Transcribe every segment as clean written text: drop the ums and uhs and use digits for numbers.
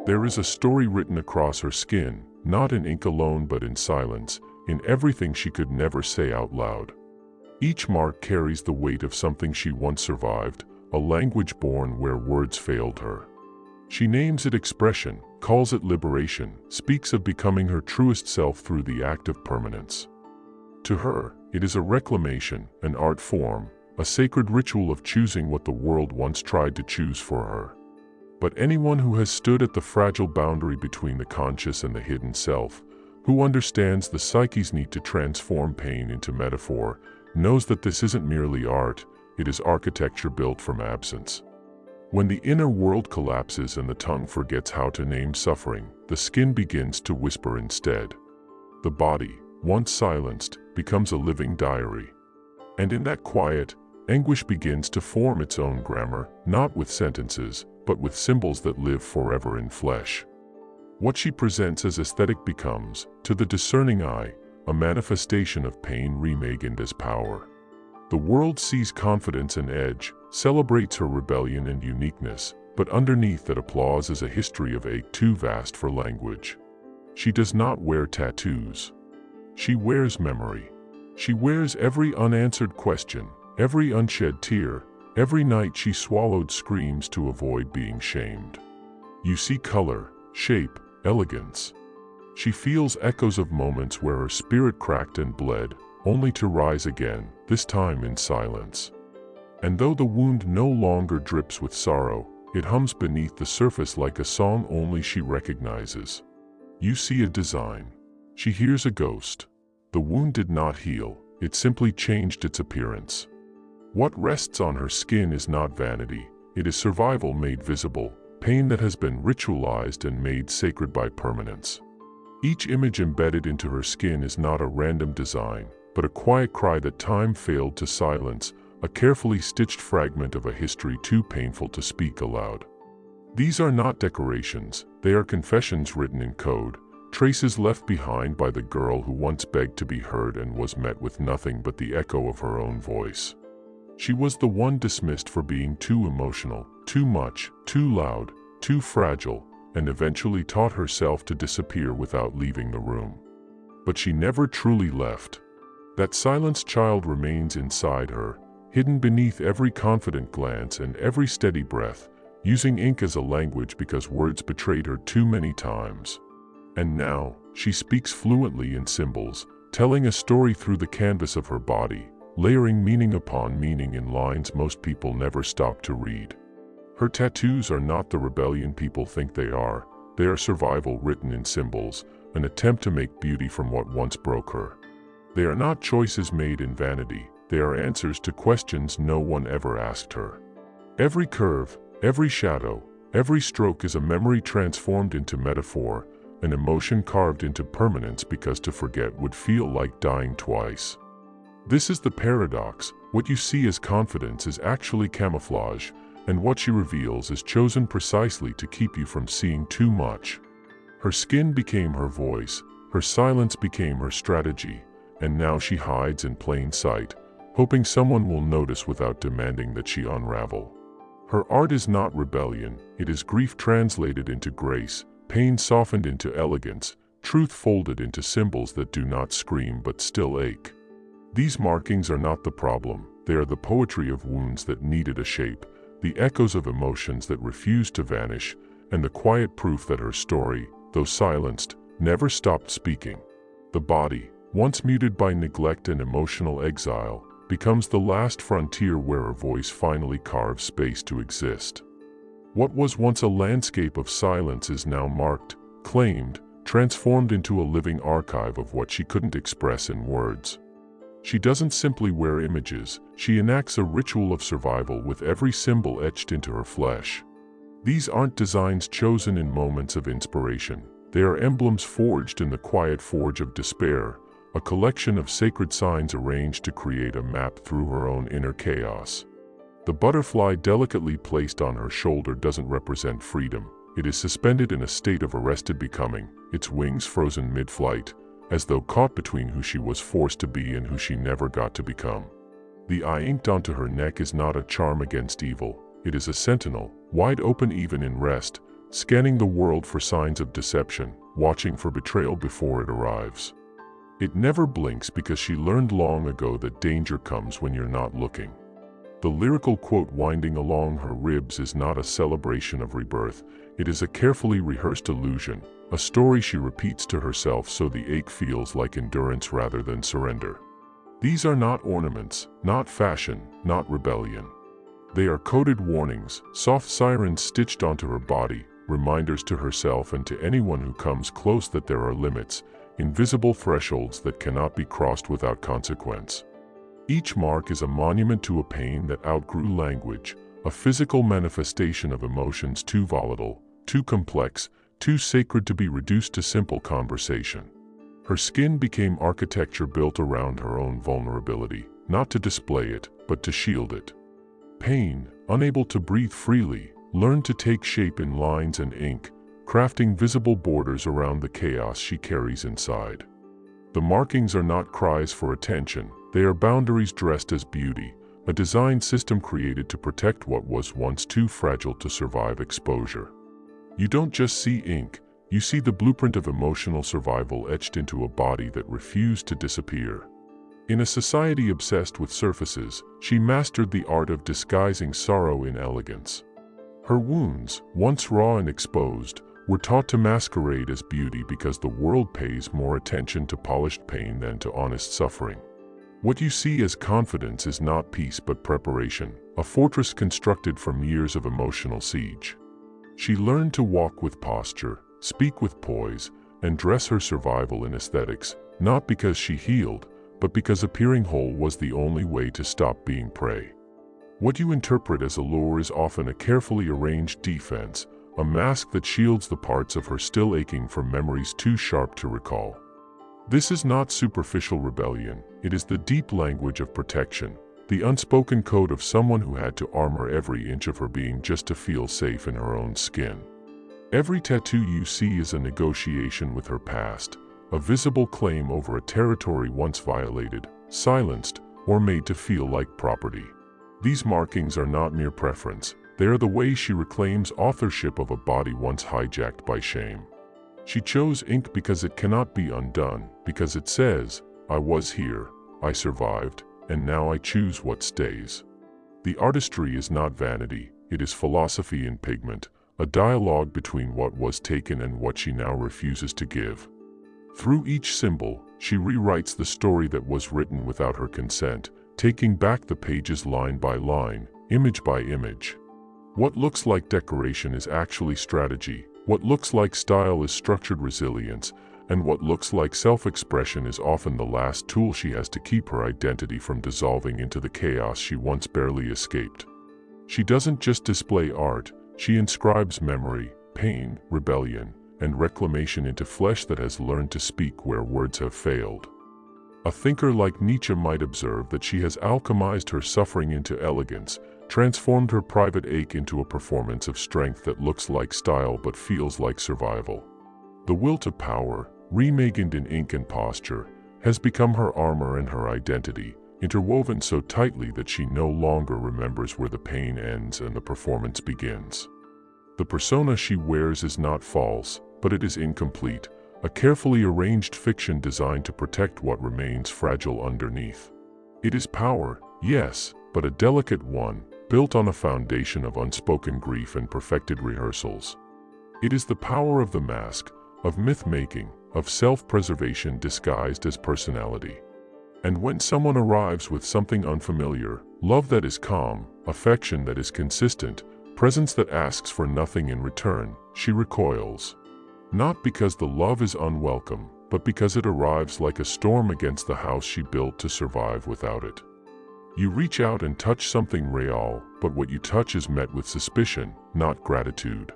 There is a story written across her skin, not in ink alone but in silence, in everything she could never say out loud. Each mark carries the weight of something she once survived, a language born where words failed her. She names it expression, calls it liberation, speaks of becoming her truest self through the act of permanence. To her, it is a reclamation, an art form, a sacred ritual of choosing what the world once tried to choose for her. But anyone who has stood at the fragile boundary between the conscious and the hidden self, who understands the psyche's need to transform pain into metaphor, knows that this isn't merely art, it is architecture built from absence. When the inner world collapses and the tongue forgets how to name suffering, the skin begins to whisper instead. The body, once silenced, becomes a living diary. And in that quiet, anguish begins to form its own grammar, not with sentences, but with symbols that live forever in flesh. What she presents as aesthetic becomes, to the discerning eye, a manifestation of pain reimagined as power. The world sees confidence and edge, celebrates her rebellion and uniqueness, but underneath that applause is a history of ache too vast for language. She does not wear tattoos. She wears memory. She wears every unanswered question, every unshed tear, every night she swallowed screams to avoid being shamed. You see color, shape, elegance. She feels echoes of moments where her spirit cracked and bled, only to rise again, this time in silence. And though the wound no longer drips with sorrow, it hums beneath the surface like a song only she recognizes. You see a design. She hears a ghost. The wound did not heal, it simply changed its appearance. What rests on her skin is not vanity, it is survival made visible, pain that has been ritualized and made sacred by permanence. Each image embedded into her skin is not a random design, but a quiet cry that time failed to silence, a carefully stitched fragment of a history too painful to speak aloud. These are not decorations, they are confessions written in code, traces left behind by the girl who once begged to be heard and was met with nothing but the echo of her own voice. She was the one dismissed for being too emotional, too much, too loud, too fragile, and eventually taught herself to disappear without leaving the room. But she never truly left. That silenced child remains inside her, hidden beneath every confident glance and every steady breath, using ink as a language because words betrayed her too many times. And now, she speaks fluently in symbols, telling a story through the canvas of her body, layering meaning upon meaning in lines most people never stop to read. Her tattoos are not the rebellion people think they are survival written in symbols, an attempt to make beauty from what once broke her. They are not choices made in vanity, they are answers to questions no one ever asked her. Every curve, every shadow, every stroke is a memory transformed into metaphor, an emotion carved into permanence because to forget would feel like dying twice. This is the paradox. What you see as confidence is actually camouflage, and what she reveals is chosen precisely to keep you from seeing too much. Her skin became her voice, her silence became her strategy, and now she hides in plain sight, hoping someone will notice without demanding that she unravel. Her art is not rebellion, it is grief translated into grace, pain softened into elegance, truth folded into symbols that do not scream but still ache. These markings are not the problem, they are the poetry of wounds that needed a shape, the echoes of emotions that refused to vanish, and the quiet proof that her story, though silenced, never stopped speaking. The body, once muted by neglect and emotional exile, becomes the last frontier where her voice finally carves space to exist. What was once a landscape of silence is now marked, claimed, transformed into a living archive of what she couldn't express in words. She doesn't simply wear images, she enacts a ritual of survival with every symbol etched into her flesh. These aren't designs chosen in moments of inspiration, they are emblems forged in the quiet forge of despair, a collection of sacred signs arranged to create a map through her own inner chaos. The butterfly delicately placed on her shoulder doesn't represent freedom, it is suspended in a state of arrested becoming, its wings frozen mid-flight, as though caught between who she was forced to be and who she never got to become. The eye inked onto her neck is not a charm against evil, it is a sentinel, wide open even in rest, scanning the world for signs of deception, watching for betrayal before it arrives. It never blinks because she learned long ago that danger comes when you're not looking. The lyrical quote winding along her ribs is not a celebration of rebirth, it is a carefully rehearsed illusion, a story she repeats to herself so the ache feels like endurance rather than surrender. These are not ornaments, not fashion, not rebellion. They are coded warnings, soft sirens stitched onto her body, reminders to herself and to anyone who comes close that there are limits, invisible thresholds that cannot be crossed without consequence. Each mark is a monument to a pain that outgrew language, a physical manifestation of emotions too volatile, too complex, too sacred to be reduced to simple conversation. Her skin became architecture built around her own vulnerability, not to display it, but to shield it. Pain, unable to breathe freely, learned to take shape in lines and ink, crafting visible borders around the chaos she carries inside. The markings are not cries for attention, they are boundaries dressed as beauty, a design system created to protect what was once too fragile to survive exposure. You don't just see ink, you see the blueprint of emotional survival etched into a body that refused to disappear. In a society obsessed with surfaces, she mastered the art of disguising sorrow in elegance. Her wounds, once raw and exposed, were taught to masquerade as beauty because the world pays more attention to polished pain than to honest suffering. What you see as confidence is not peace but preparation, a fortress constructed from years of emotional siege. She learned to walk with posture, speak with poise, and dress her survival in aesthetics, not because she healed, but because appearing whole was the only way to stop being prey. What you interpret as a lure is often a carefully arranged defense, a mask that shields the parts of her still aching from memories too sharp to recall. This is not superficial rebellion, it is the deep language of protection, the unspoken code of someone who had to armor every inch of her being just to feel safe in her own skin. Every tattoo you see is a negotiation with her past, a visible claim over a territory once violated, silenced, or made to feel like property. These markings are not mere preference, they are the way she reclaims authorship of a body once hijacked by shame. She chose ink because it cannot be undone, because it says, I was here, I survived, and now I choose what stays. The artistry is not vanity, it is philosophy in pigment, a dialogue between what was taken and what she now refuses to give. Through each symbol, she rewrites the story that was written without her consent, taking back the pages line by line, image by image. What looks like decoration is actually strategy, what looks like style is structured resilience, and what looks like self-expression is often the last tool she has to keep her identity from dissolving into the chaos she once barely escaped. She doesn't just display art, she inscribes memory, pain, rebellion, and reclamation into flesh that has learned to speak where words have failed. A thinker like Nietzsche might observe that she has alchemized her suffering into elegance, transformed her private ache into a performance of strength that looks like style but feels like survival. The will to power, remagined in ink and posture, has become her armor and her identity, interwoven so tightly that she no longer remembers where the pain ends and the performance begins. The persona she wears is not false, but it is incomplete, a carefully arranged fiction designed to protect what remains fragile underneath. It is power, yes, but a delicate one, built on a foundation of unspoken grief and perfected rehearsals. It is the power of the mask, of myth-making, of self-preservation disguised as personality. And when someone arrives with something unfamiliar, love that is calm, affection that is consistent, presence that asks for nothing in return, she recoils. Not because the love is unwelcome, but because it arrives like a storm against the house she built to survive without it. You reach out and touch something real, but what you touch is met with suspicion, not gratitude.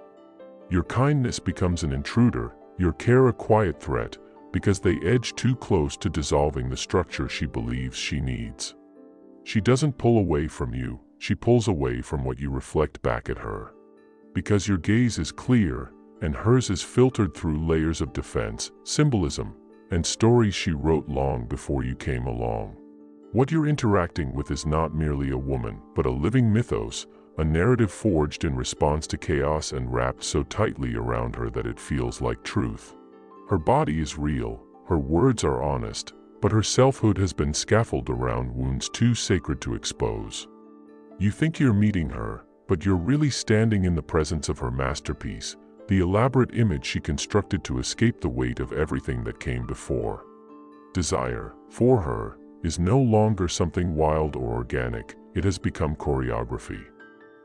Your kindness becomes an intruder, your care a quiet threat, because they edge too close to dissolving the structure she believes she needs. She doesn't pull away from you, she pulls away from what you reflect back at her. Because your gaze is clear, and hers is filtered through layers of defense, symbolism, and stories she wrote long before you came along. What you're interacting with is not merely a woman, but a living mythos, a narrative forged in response to chaos and wrapped so tightly around her that it feels like truth. Her body is real, her words are honest, but her selfhood has been scaffolded around wounds too sacred to expose. You think you're meeting her, but you're really standing in the presence of her masterpiece, the elaborate image she constructed to escape the weight of everything that came before. Desire, for her, is no longer something wild or organic, it has become choreography.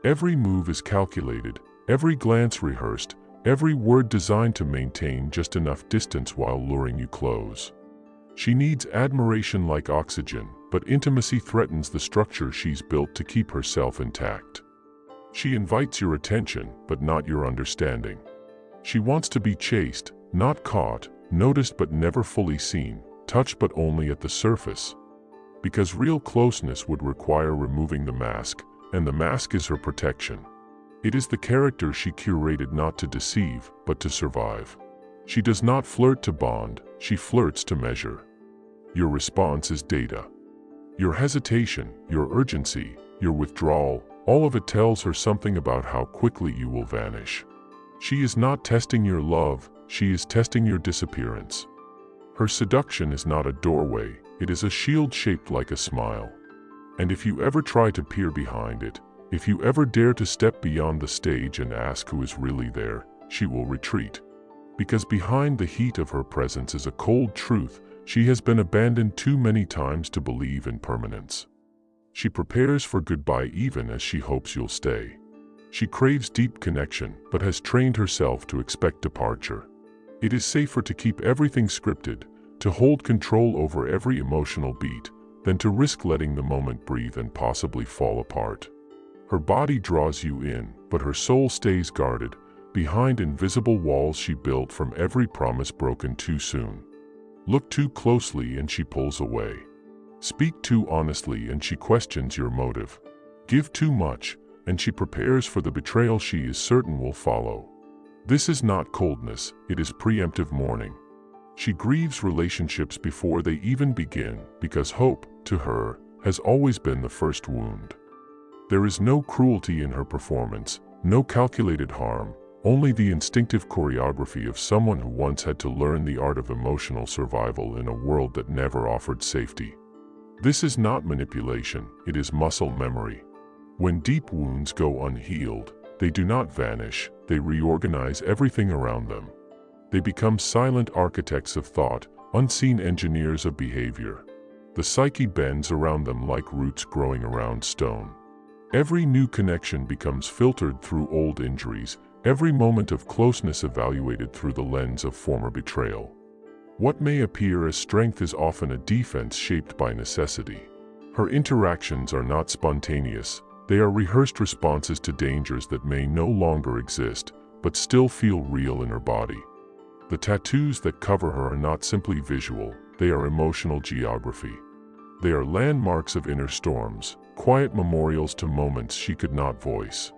Every move is calculated, every glance rehearsed, every word designed to maintain just enough distance while luring you close. She needs admiration like oxygen, but intimacy threatens the structure she's built to keep herself intact. She invites your attention, but not your understanding. She wants to be chased, not caught, noticed but never fully seen, touched but only at the surface. Because real closeness would require removing the mask, and the mask is her protection. It is the character she curated not to deceive, but to survive. She does not flirt to bond, she flirts to measure. Your response is data. Your hesitation, your urgency, your withdrawal, all of it tells her something about how quickly you will vanish. She is not testing your love, she is testing your disappearance. Her seduction is not a doorway, it is a shield shaped like a smile. And if you ever try to peer behind it, if you ever dare to step beyond the stage and ask who is really there, she will retreat. Because behind the heat of her presence is a cold truth she has been abandoned too many times to believe in permanence. She prepares for goodbye even as she hopes you'll stay. She craves deep connection, but has trained herself to expect departure. It is safer to keep everything scripted, to hold control over every emotional beat, than to risk letting the moment breathe and possibly fall apart. Her body draws you in, but her soul stays guarded, behind invisible walls she built from every promise broken too soon. Look too closely and she pulls away. Speak too honestly and she questions your motive. Give too much, and she prepares for the betrayal she is certain will follow. This is not coldness, it is preemptive mourning. She grieves relationships before they even begin, because hope, to her, has always been the first wound. There is no cruelty in her performance, no calculated harm, only the instinctive choreography of someone who once had to learn the art of emotional survival in a world that never offered safety. This is not manipulation, it is muscle memory. When deep wounds go unhealed, they do not vanish, they reorganize everything around them. They become silent architects of thought, unseen engineers of behavior. The psyche bends around them like roots growing around stone. Every new connection becomes filtered through old injuries, every moment of closeness evaluated through the lens of former betrayal. What may appear as strength is often a defense shaped by necessity. Her interactions are not spontaneous, they are rehearsed responses to dangers that may no longer exist, but still feel real in her body. The tattoos that cover her are not simply visual, they are emotional geography. They are landmarks of inner storms, quiet memorials to moments she could not voice.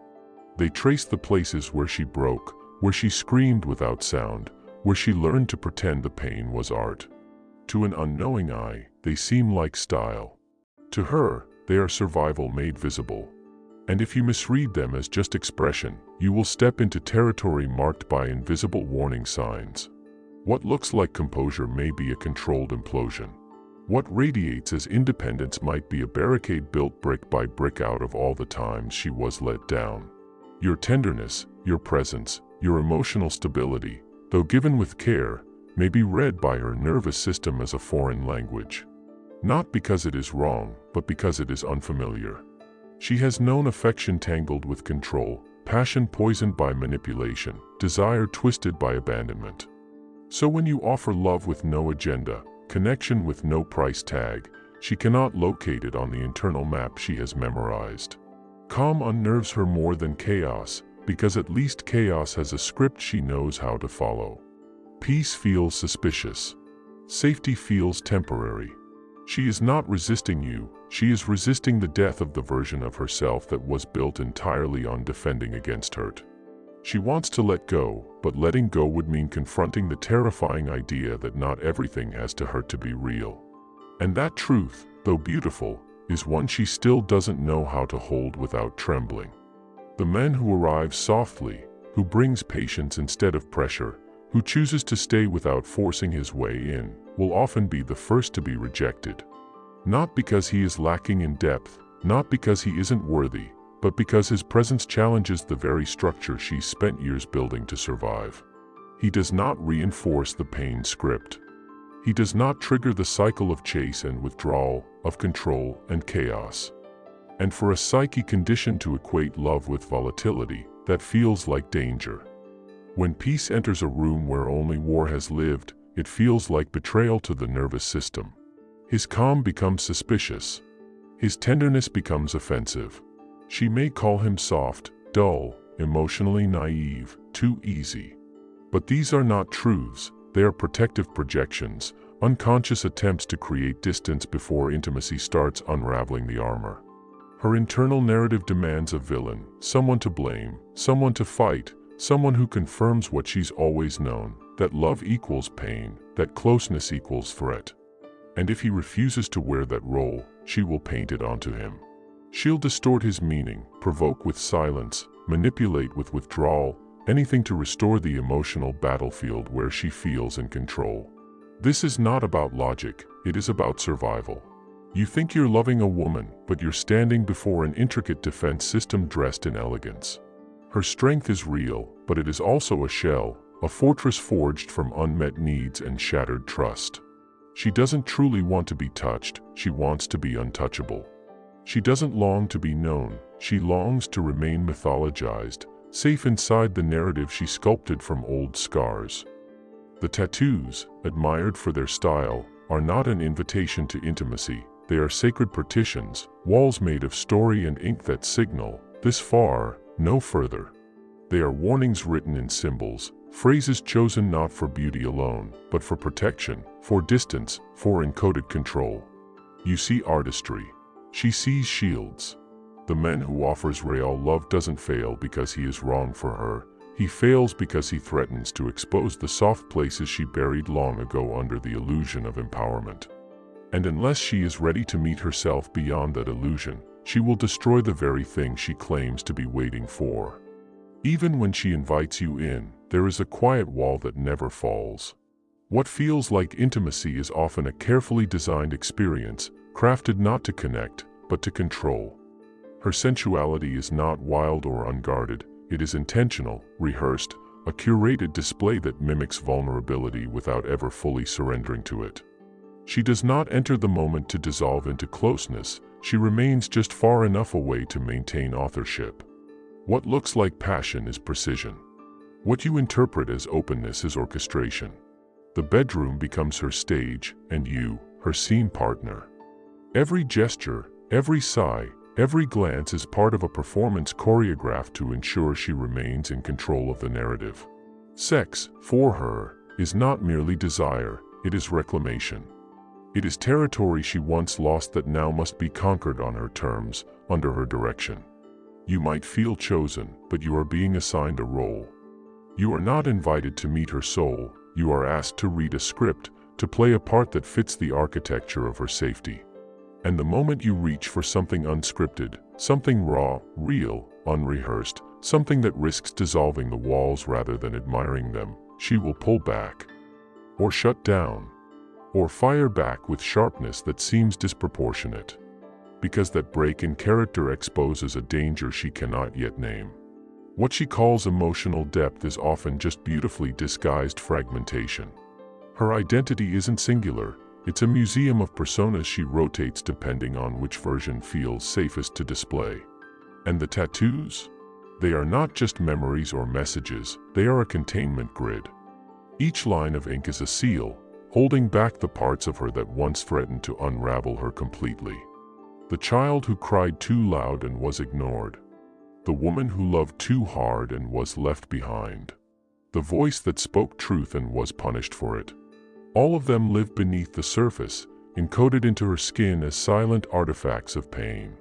They trace the places where she broke, where she screamed without sound, where she learned to pretend the pain was art. To an unknowing eye, they seem like style. To her, they are survival made visible. And if you misread them as just expression, you will step into territory marked by invisible warning signs. What looks like composure may be a controlled implosion. What radiates as independence might be a barricade built brick by brick out of all the times she was let down. Your tenderness, your presence, your emotional stability, though given with care, may be read by her nervous system as a foreign language. Not because it is wrong, but because it is unfamiliar. She has known affection tangled with control, passion poisoned by manipulation, desire twisted by abandonment. So when you offer love with no agenda, connection with no price tag, she cannot locate it on the internal map she has memorized. Calm unnerves her more than chaos, because at least chaos has a script she knows how to follow. Peace feels suspicious. Safety feels temporary. She is not resisting you, she is resisting the death of the version of herself that was built entirely on defending against hurt. She wants to let go, but letting go would mean confronting the terrifying idea that not everything has to hurt to be real. And that truth, though beautiful, is one she still doesn't know how to hold without trembling. The man who arrives softly, who brings patience instead of pressure, who chooses to stay without forcing his way in, will often be the first to be rejected. Not because he is lacking in depth, not because he isn't worthy, but because his presence challenges the very structure she's spent years building to survive. He does not reinforce the pain script. He does not trigger the cycle of chase and withdrawal, of control and chaos. And for a psyche conditioned to equate love with volatility, that feels like danger. When peace enters a room where only war has lived, it feels like betrayal to the nervous system. His calm becomes suspicious. His tenderness becomes offensive. She may call him soft, dull, emotionally naive, too easy. But these are not truths, they are protective projections, unconscious attempts to create distance before intimacy starts unraveling the armor. Her internal narrative demands a villain, someone to blame, someone to fight, someone who confirms what she's always known, that love equals pain, that closeness equals threat. And if he refuses to wear that role, she will paint it onto him. She'll distort his meaning, provoke with silence, manipulate with withdrawal, anything to restore the emotional battlefield where she feels in control. This is not about logic, it is about survival. You think you're loving a woman, but you're standing before an intricate defense system dressed in elegance. Her strength is real, but it is also a shell, a fortress forged from unmet needs and shattered trust. She doesn't truly want to be touched, she wants to be untouchable. She doesn't long to be known, she longs to remain mythologized, safe inside the narrative she sculpted from old scars. The tattoos, admired for their style, are not an invitation to intimacy, they are sacred partitions, walls made of story and ink that signal, this far, no further. They are warnings written in symbols, phrases chosen not for beauty alone, but for protection, for distance, for encoded control. You see artistry. She sees shields. The man who offers real love doesn't fail because he is wrong for her. He fails because he threatens to expose the soft places she buried long ago under the illusion of empowerment. And unless she is ready to meet herself beyond that illusion, she will destroy the very thing she claims to be waiting for. Even when she invites you in, there is a quiet wall that never falls. What feels like intimacy is often a carefully designed experience, crafted not to connect, but to control. Her sensuality is not wild or unguarded, it is intentional, rehearsed, a curated display that mimics vulnerability without ever fully surrendering to it. She does not enter the moment to dissolve into closeness, she remains just far enough away to maintain authorship. What looks like passion is precision. What you interpret as openness is orchestration. The bedroom becomes her stage, and you, her scene partner. Every gesture, every sigh, every glance is part of a performance choreographed to ensure she remains in control of the narrative. Sex, for her, is not merely desire, it is reclamation. It is territory she once lost that now must be conquered on her terms, under her direction. You might feel chosen, but you are being assigned a role. You are not invited to meet her soul, you are asked to read a script, to play a part that fits the architecture of her safety. And the moment you reach for something unscripted, something raw, real, unrehearsed, something that risks dissolving the walls rather than admiring them, she will pull back. Or shut down. Or fire back with sharpness that seems disproportionate. Because that break in character exposes a danger she cannot yet name. What she calls emotional depth is often just beautifully disguised fragmentation. Her identity isn't singular, it's a museum of personas she rotates depending on which version feels safest to display. And the tattoos? They are not just memories or messages, they are a containment grid. Each line of ink is a seal, holding back the parts of her that once threatened to unravel her completely. The child who cried too loud and was ignored. The woman who loved too hard and was left behind. The voice that spoke truth and was punished for it. All of them live beneath the surface, encoded into her skin as silent artifacts of pain.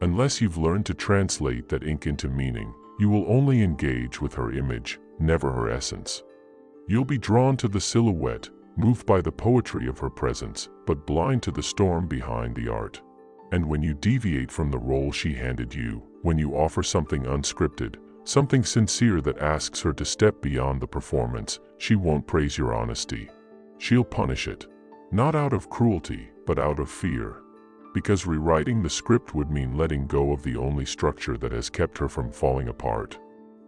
Unless you've learned to translate that ink into meaning, you will only engage with her image, never her essence. You'll be drawn to the silhouette, moved by the poetry of her presence, but blind to the storm behind the art. And when you deviate from the role she handed you, when you offer something unscripted, something sincere that asks her to step beyond the performance, she won't praise your honesty. She'll punish it. Not out of cruelty, but out of fear. Because rewriting the script would mean letting go of the only structure that has kept her from falling apart.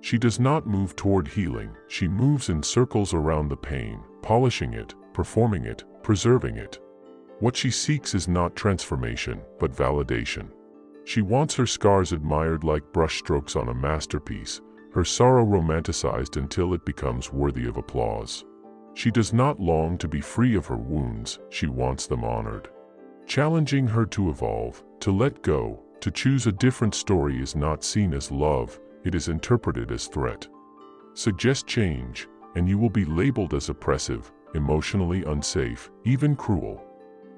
She does not move toward healing, she moves in circles around the pain, polishing it, performing it, preserving it. What she seeks is not transformation, but validation. She wants her scars admired like brushstrokes on a masterpiece, her sorrow romanticized until it becomes worthy of applause. She does not long to be free of her wounds, she wants them honored. Challenging her to evolve, to let go, to choose a different story is not seen as love, it is interpreted as threat. Suggest change, and you will be labeled as oppressive, emotionally unsafe, even cruel.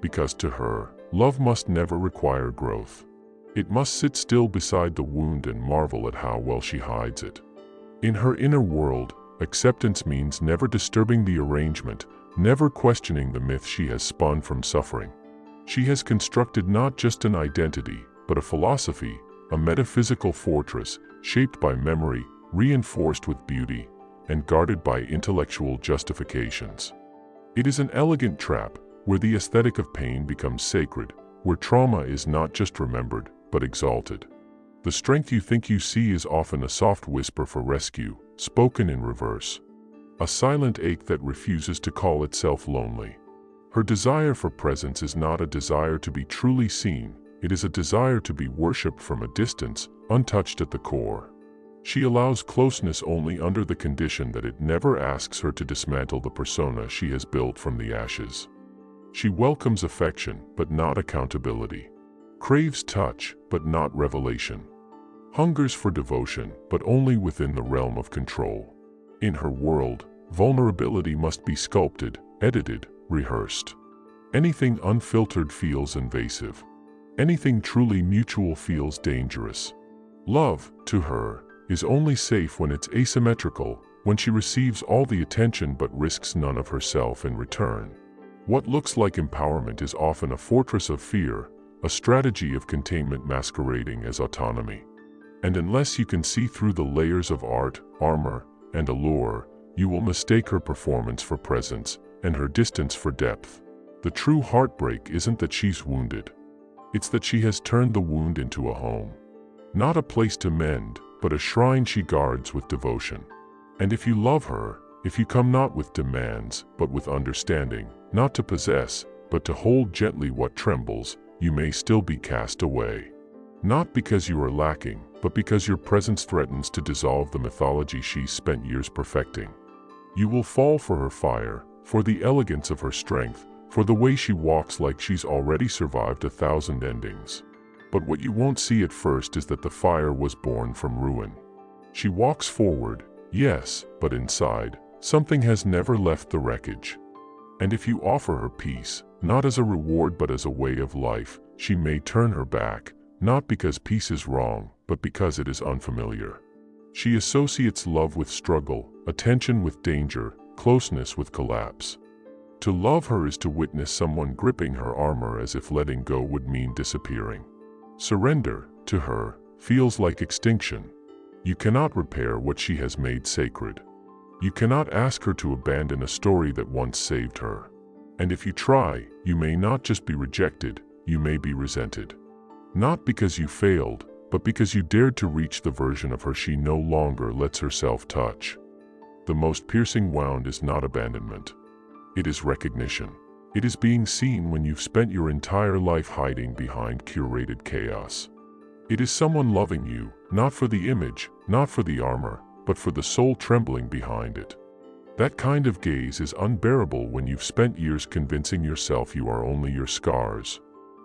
Because to her, love must never require growth. It must sit still beside the wound and marvel at how well she hides it. In her inner world, acceptance means never disturbing the arrangement, never questioning the myth she has spun from suffering. She has constructed not just an identity, but a philosophy, a metaphysical fortress, shaped by memory, reinforced with beauty, and guarded by intellectual justifications. It is an elegant trap, where the aesthetic of pain becomes sacred, where trauma is not just remembered, but exalted. The strength you think you see is often a soft whisper for rescue, spoken in reverse. A silent ache that refuses to call itself lonely. Her desire for presence is not a desire to be truly seen, it is a desire to be worshipped from a distance, untouched at the core. She allows closeness only under the condition that it never asks her to dismantle the persona she has built from the ashes. She welcomes affection, but not accountability. Craves touch, but not revelation. Hungers for devotion, but only within the realm of control. In her world, vulnerability must be sculpted, edited, rehearsed. Anything unfiltered feels invasive. Anything truly mutual feels dangerous. Love, to her, is only safe when it's asymmetrical, when she receives all the attention but risks none of herself in return. What looks like empowerment is often a fortress of fear, a strategy of containment masquerading as autonomy. And unless you can see through the layers of art, armor, and allure, you will mistake her performance for presence, and her distance for depth. The true heartbreak isn't that she's wounded. It's that she has turned the wound into a home. Not a place to mend, but a shrine she guards with devotion. And if you love her, if you come not with demands, but with understanding, not to possess, but to hold gently what trembles, you may still be cast away. Not because you are lacking, but because your presence threatens to dissolve the mythology she's spent years perfecting. You will fall for her fire, for the elegance of her strength, for the way she walks like she's already survived 1,000 endings. But what you won't see at first is that the fire was born from ruin. She walks forward, yes, but inside, something has never left the wreckage. And if you offer her peace, not as a reward but as a way of life, she may turn her back, not because peace is wrong, but because it is unfamiliar. She associates love with struggle, attention with danger, closeness with collapse. To love her is to witness someone gripping her armor as if letting go would mean disappearing. Surrender, to her, feels like extinction. You cannot repair what she has made sacred. You cannot ask her to abandon a story that once saved her. And if you try, you may not just be rejected, you may be resented. Not because you failed, but because you dared to reach the version of her she no longer lets herself touch. The most piercing wound is not abandonment. It is recognition. It is being seen when you've spent your entire life hiding behind curated chaos. It is someone loving you, not for the image, not for the armor, but for the soul trembling behind it. That kind of gaze is unbearable when you've spent years convincing yourself you are only your scars.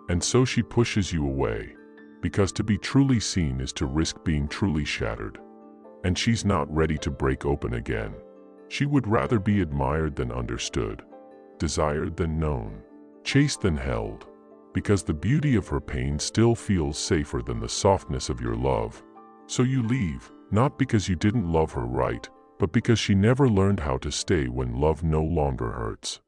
And so she pushes you away, because to be truly seen is to risk being truly shattered. And she's not ready to break open again. She would rather be admired than understood, desired than known, chased than held, because the beauty of her pain still feels safer than the softness of your love. So you leave, not because you didn't love her right, but because she never learned how to stay when love no longer hurts.